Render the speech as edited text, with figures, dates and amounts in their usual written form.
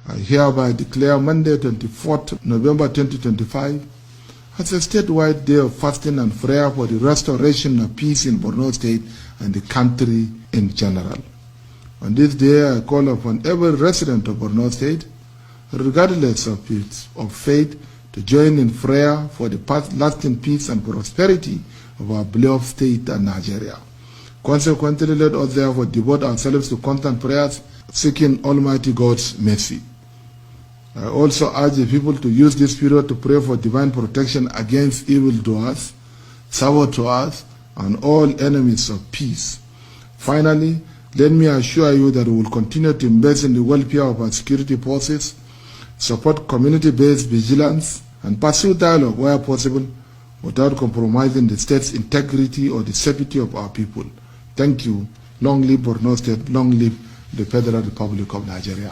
I hereby declare Monday, 24th November 2025 as a statewide day of fasting and prayer for the restoration of peace in Borno State and the country in general. On this day, I call upon every resident of Borno State, regardless of faith, to join in prayer for the lasting peace and prosperity of our beloved state and Nigeria. Consequently, let us therefore devote ourselves to constant prayers, seeking Almighty God's mercy. I also urge the people to use this period to pray for divine protection against evildoers, saboteurs, and all enemies of peace. Finally, let me assure you that we will continue to invest in the welfare of our security forces, support community-based vigilance, and pursue dialogue where possible without compromising the state's integrity or the safety of our people. Thank you. Long live Borno State. Long live the Federal Republic of Nigeria.